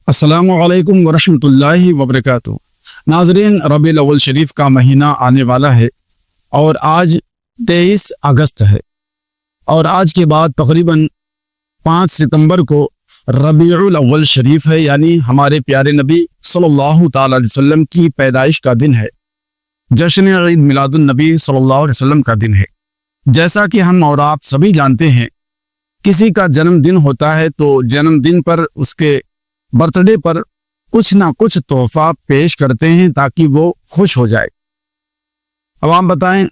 السلام علیکم ورحمۃ اللہ وبرکاتہ۔ ناظرین، ربیع الاول شریف کا مہینہ آنے والا ہے اور آج 23 اگست ہے، اور آج کے بعد تقریباً 5 ستمبر کو ربیع الاول شریف ہے، یعنی ہمارے پیارے نبی صلی اللہ تعالی علیہ وسلم کی پیدائش کا دن ہے، جشن عید میلاد النبی صلی اللہ علیہ وسلم کا دن ہے۔ جیسا کہ ہم اور آپ سبھی جانتے ہیں، کسی کا جنم دن ہوتا ہے تو جنم دن پر اس کے برتھ ڈے پر کچھ نہ کچھ تحفہ پیش کرتے ہیں تاکہ وہ خوش ہو جائے۔ اب آپ بتائیں،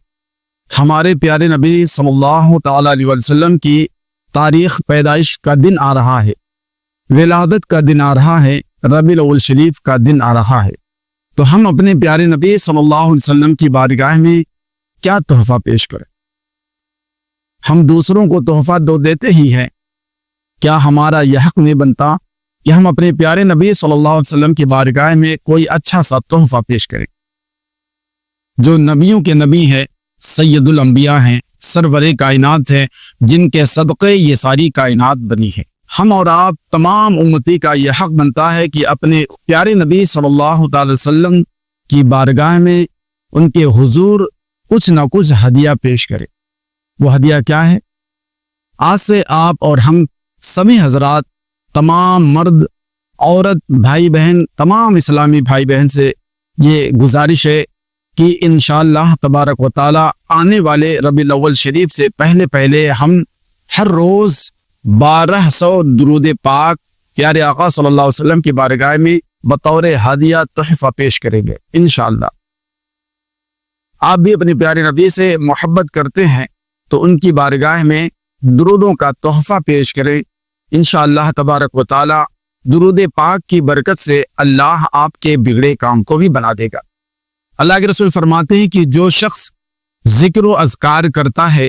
ہمارے پیارے نبی صلی اللہ تعالی علیہ وسلم کی تاریخ پیدائش کا دن آ رہا ہے، ولادت کا دن آ رہا ہے، ربیع الاول شریف کا دن آ رہا ہے، تو ہم اپنے پیارے نبی صلی اللہ علیہ وسلم کی بارگاہ میں کیا تحفہ پیش کریں؟ ہم دوسروں کو تحفہ تو دیتے ہی ہیں، کیا ہمارا یہ حق نہیں بنتا کہ ہم اپنے پیارے نبی صلی اللہ علیہ وسلم کی بارگاہ میں کوئی اچھا سا تحفہ پیش کریں؟ جو نبیوں کے نبی ہے، سید الانبیاء ہیں، سرور کائنات ہیں، جن کے صدقے یہ ساری کائنات بنی ہے۔ ہم اور آپ تمام امتی کا یہ حق بنتا ہے کہ اپنے پیارے نبی صلی اللہ تعالی وسلم کی بارگاہ میں ان کے حضور کچھ نہ کچھ ہدیہ پیش کرے۔ وہ ہدیہ کیا ہے؟ آج سے آپ اور ہم سبھی حضرات، تمام مرد، عورت، بھائی بہن، تمام اسلامی بھائی بہن سے یہ گزارش ہے کہ انشاءاللہ تبارک و تعالی آنے والے ربیع الاول شریف سے پہلے ہم ہر روز 1200 درود پاک پیارے آقا صلی اللہ علیہ وسلم کی بارگاہ میں بطور ہدیہ تحفہ پیش کریں گے انشاءاللہ۔ آپ بھی اپنے پیارے نبی سے محبت کرتے ہیں تو ان کی بارگاہ میں درودوں کا تحفہ پیش کریں۔ انشاءاللہ تبارک و تعالی درود پاک کی برکت سے اللہ آپ کے بگڑے کام کو بھی بنا دے گا۔ اللہ کے رسول فرماتے ہیں کہ جو شخص ذکر و اذکار کرتا ہے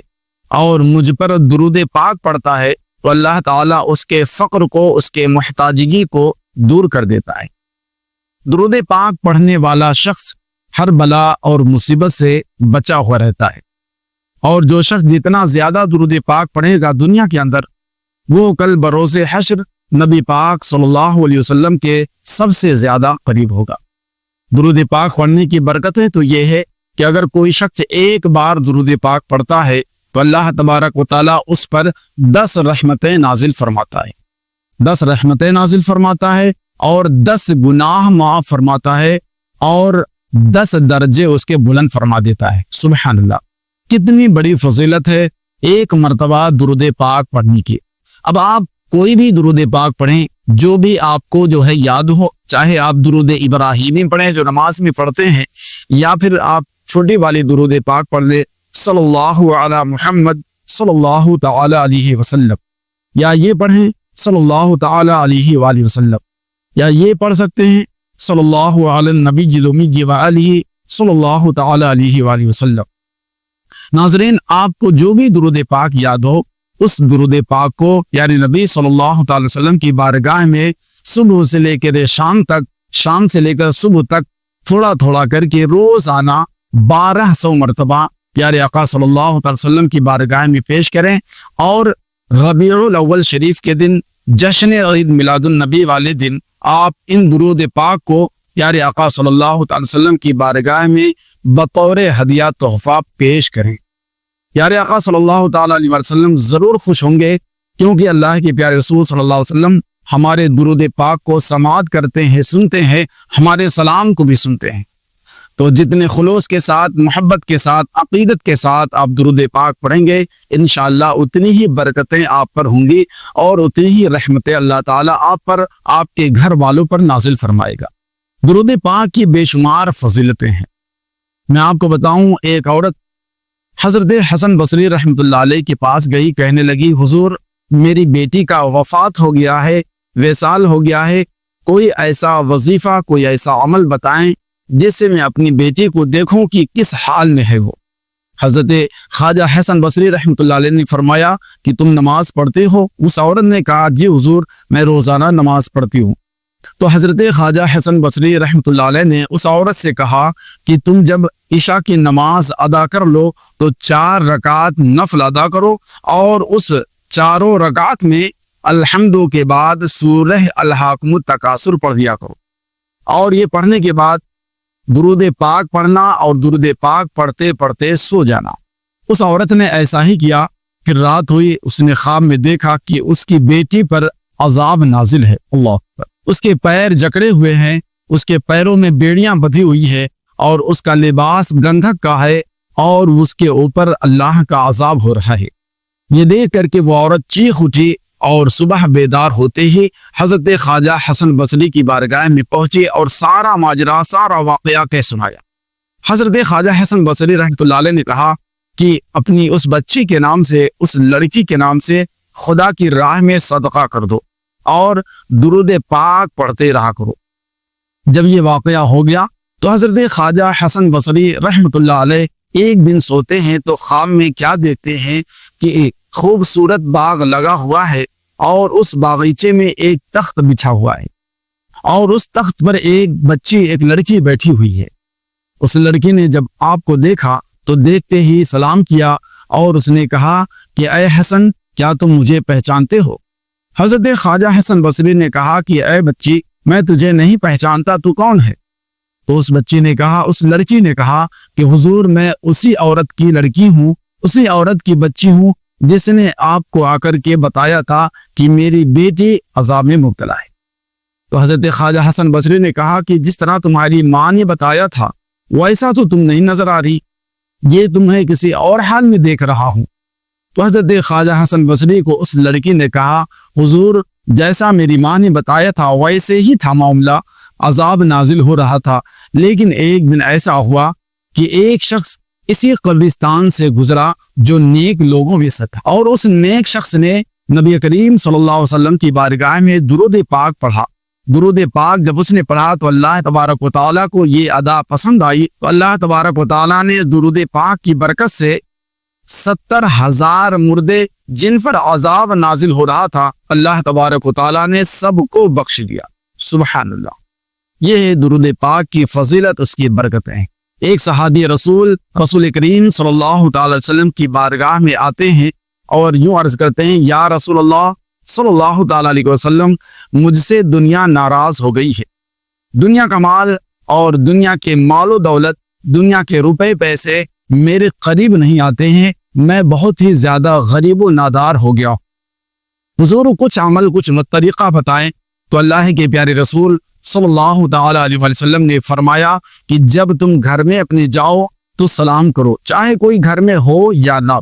اور مجھ پر درود پاک پڑھتا ہے تو اللہ تعالیٰ اس کے فقر کو، اس کے محتاجگی کو دور کر دیتا ہے۔ درود پاک پڑھنے والا شخص ہر بلا اور مصیبت سے بچا ہوا رہتا ہے، اور جو شخص جتنا زیادہ درود پاک پڑھے گا دنیا کے اندر، وہ کل بروز حشر نبی پاک صلی اللہ علیہ وسلم کے سب سے زیادہ قریب ہوگا۔ درود پاک پڑھنے کی برکتیں تو یہ ہے کہ اگر کوئی شخص ایک بار درود پاک پڑھتا ہے تو اللہ تبارک و تعالیٰ اس پر 10 رحمتیں نازل فرماتا ہے، 10 رحمتیں نازل فرماتا ہے، اور 10 گناہ معاف فرماتا ہے، اور 10 درجے اس کے بلند فرما دیتا ہے۔ سبحان اللہ، کتنی بڑی فضیلت ہے ایک مرتبہ درود پاک پڑھنے کی۔ اب آپ کوئی بھی درود پاک پڑھیں جو بھی آپ کو جو ہے یاد ہو، چاہے آپ درود ابراہیمی پڑھیں جو نماز میں پڑھتے ہیں، یا پھر آپ چھوٹی والی درود پاک پڑھ لیں، صلی اللہ علی محمد صلی اللہ تعالی علیہ وسلم، یا یہ پڑھیں صلی اللہ تعالی علیہ وآلہ وسلم، یا یہ پڑھ سکتے ہیں صلی اللہ علی النبی الامی وآلہ صلی اللہ تعالی علیہ وآلہ وسلم۔ ناظرین، آپ کو جو بھی درود پاک یاد ہو، اس درود پاک کو یعنی نبی صلی اللہ تعالی وسلم کی بارگاہ میں صبح سے لے کر شام تک، شام سے لے کر صبح تک تھوڑا تھوڑا کر کے روزانہ 1200 مرتبہ پیارے آقا صلی اللہ تعالی وسلم کی بارگاہ میں پیش کریں، اور ربیع الاول شریف کے دن، جشن عید میلاد النبی والے دن، آپ ان درود پاک کو پیارے آقا صلی اللہ تعالی وسلم کی بارگاہ میں بطور ہدیہ تحفہ پیش کریں۔ پیارے آقا صلی اللہ تعالی علیہ وسلم ضرور خوش ہوں گے، کیونکہ اللہ کے پیارے رسول صلی اللہ علیہ وسلم ہمارے درود پاک کو سماعت کرتے ہیں، سنتے ہیں، ہمارے سلام کو بھی سنتے ہیں۔ تو جتنے خلوص کے ساتھ، محبت کے ساتھ، عقیدت کے ساتھ آپ درود پاک پڑھیں گے، انشاءاللہ اتنی ہی برکتیں آپ پر ہوں گی، اور اتنی ہی رحمتیں اللہ تعالیٰ آپ پر، آپ کے گھر والوں پر نازل فرمائے گا۔ درود پاک کی بے شمار فضیلتیں ہیں۔ میں آپ کو بتاؤں، ایک عورت حضرت حسن بصری رحمۃ اللہ علیہ کے پاس گئی، کہنے لگی، حضور میری بیٹی کا وفات ہو گیا ہے، وصال ہو گیا ہے، کوئی ایسا وظیفہ، کوئی ایسا عمل بتائیں جس سے میں اپنی بیٹی کو دیکھوں کہ کس حال میں ہے وہ۔ حضرت خواجہ حسن بصری رحمۃ اللہ علیہ نے فرمایا کہ تم نماز پڑھتے ہو؟ اس عورت نے کہا، جی حضور میں روزانہ نماز پڑھتی ہوں۔ تو حضرت خواجہ حسن بصری رحمۃ اللہ علیہ نے اس عورت سے کہا کہ تم جب عشاء کی نماز ادا کر لو تو 4 رکعت نفل ادا کرو، اور اس 4 رکعت میں الحمدو کے بعد سورہ الحاکم التکاثر پڑھ دیا کرو، اور یہ پڑھنے کے بعد درود پاک پڑھنا اور درود پاک پڑھتے پڑھتے سو جانا۔ اس عورت نے ایسا ہی کیا، پھر رات ہوئی، اس نے خواب میں دیکھا کہ اس کی بیٹی پر عذاب نازل ہے، اللہ اکبر، اس کے پیر جکڑے ہوئے ہیں، اس کے پیروں میں بیڑیاں بندھی ہوئی ہے، اور اس کا لباس گندھک کا ہے، اور اس کے اوپر اللہ کا عذاب ہو رہا ہے۔ یہ دیکھ کر کے وہ عورت چیخ اٹھی، اور صبح بیدار ہوتے ہی حضرت خواجہ حسن بصری کی بارگاہ میں پہنچے اور سارا ماجرا، سارا واقعہ کہہ سنایا۔ حضرت خواجہ حسن بصری رحمۃ اللہ علیہ نے کہا کہ اپنی اس بچی کے نام سے، اس لڑکی کے نام سے خدا کی راہ میں صدقہ کر دو اور درود پاک پڑھتے رہا کرو۔ جب یہ واقعہ ہو گیا تو حضرت خواجہ حسن بصری رحمۃ اللہ علیہ ایک دن سوتے ہیں تو خواب میں کیا دیکھتے ہیں کہ خوبصورت باغ لگا ہوا ہے، اور اس باغیچے میں ایک تخت بچھا ہوا ہے، اور اس تخت پر ایک بچی، ایک لڑکی بیٹھی ہوئی ہے۔ اس لڑکی نے جب آپ کو دیکھا تو دیکھتے ہی سلام کیا، اور اس نے کہا کہ اے حسن، کیا تم مجھے پہچانتے ہو؟ حضرت خواجہ حسن بصری نے کہا کہ اے بچی، میں تجھے نہیں پہچانتا، تو کون ہے؟ تو اس بچی نے کہا، اس لڑکی نے کہا کہ حضور، میں اسی عورت کی لڑکی ہوں، اسی عورت کی بچی ہوں جس نے آپ کو آ کر کے بتایا تھا کہ میری بیٹی عذاب میں مبتلا ہے۔ تو حضرت خواجہ حسن بصری نے کہا کہ جس طرح تمہاری ماں نے بتایا تھا ویسا تو تم نہیں نظر آ رہی، یہ تمہیں کسی اور حال میں دیکھ رہا ہوں۔ تو حضرت خواجہ حسن بصری کو اس لڑکی نے کہا، حضور، جیسا میری ماں نے بتایا تھا ویسے ہی تھا معاملہ، عذاب نازل ہو رہا تھا، لیکن ایک دن ایسا ہوا کہ ایک شخص اسی قبرستان سے گزرا جو نیک لوگوں میں سے تھا، اور اس نیک شخص نے نبی کریم صلی اللہ علیہ وسلم کی بارگاہ میں درود پاک پڑھا۔ درود پاک جب اس نے پڑھا تو اللہ تبارک و تعالیٰ کو یہ ادا پسند آئی، تو اللہ تبارک و تعالیٰ نے درود پاک کی برکت سے 70,000 مردے جن پر عذاب نازل ہو رہا تھا، اللہ تبارک و تعالیٰ نے سب کو بخش دیا۔ سبحان اللہ، یہ درود پاک کی فضیلت، اس کی برکتیں۔ ایک صحابی رسول کریم صلی اللہ تعالی وسلم کی بارگاہ میں آتے ہیں اور یوں عرض کرتے ہیں، یا رسول اللہ صلی اللہ تعالی علیہ وسلم، مجھ سے دنیا ناراض ہو گئی ہے، دنیا کا مال اور دنیا کے مال و دولت، دنیا کے روپے پیسے میرے قریب نہیں آتے ہیں، میں بہت ہی زیادہ غریب و نادار ہو گیا۔ حضور کچھ عمل، کچھ طریقہ بتائیں۔ تو اللہ کے پیارے رسول صلی اللہ تعالی علیہ وسلم نے فرمایا کہ جب تم گھر میں اپنے جاؤ تو سلام کرو، چاہے کوئی گھر میں ہو یا نہ،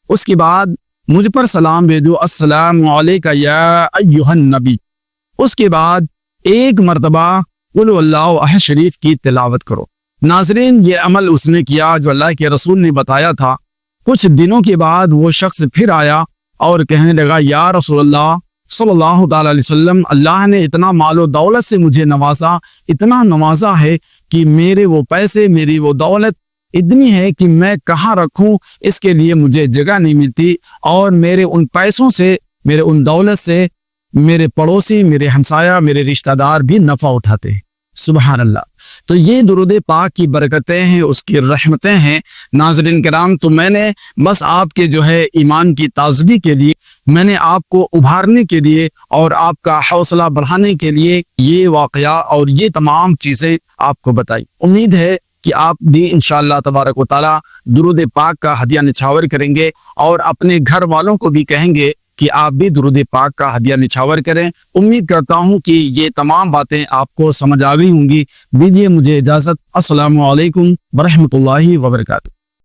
اس کے بعد مجھ پر سلام بھیجو، السلام علیکہ یا ایھا النبی، اس کے بعد ایک مرتبہ قل اللہ احد شریف کی تلاوت کرو۔ ناظرین، یہ عمل اس نے کیا جو اللہ کے رسول نے بتایا تھا۔ کچھ دنوں کے بعد وہ شخص پھر آیا اور کہنے لگا، یا رسول اللہ صلی اللہ تعالی علیہ وسلم، اللہ نے اتنا مال و دولت سے مجھے نوازا، اتنا نوازا ہے کہ میرے وہ پیسے، میری وہ دولت اتنی ہے کہ میں کہاں رکھوں، اس کے لیے مجھے جگہ نہیں ملتی، اور میرے ان پیسوں سے، میرے ان دولت سے میرے پڑوسی، میرے ہمسایہ، میرے رشتہ دار بھی نفع اٹھاتے ہیں۔ سبحان اللہ۔ تو یہ درود پاک کی برکتیں ہیں، اس کی رحمتیں ہیں۔ ناظرین کرام، تو میں نے بس آپ کے جو ہے ایمان کی تازگی کے لیے، میں نے آپ کو ابھارنے کے لیے اور آپ کا حوصلہ بڑھانے کے لیے یہ واقعہ اور یہ تمام چیزیں آپ کو بتائی۔ امید ہے کہ آپ بھی انشاءاللہ تبارک و تعالی درود پاک کا ہدیہ نچھاور کریں گے، اور اپنے گھر والوں کو بھی کہیں گے کہ آپ بھی درود پاک کا ہدیہ نچھاور کریں۔ امید کرتا ہوں کہ یہ تمام باتیں آپ کو سمجھ آ گئی ہوں گی۔ دیجیے مجھے اجازت۔ السلام علیکم ورحمۃ اللہ وبرکاتہ۔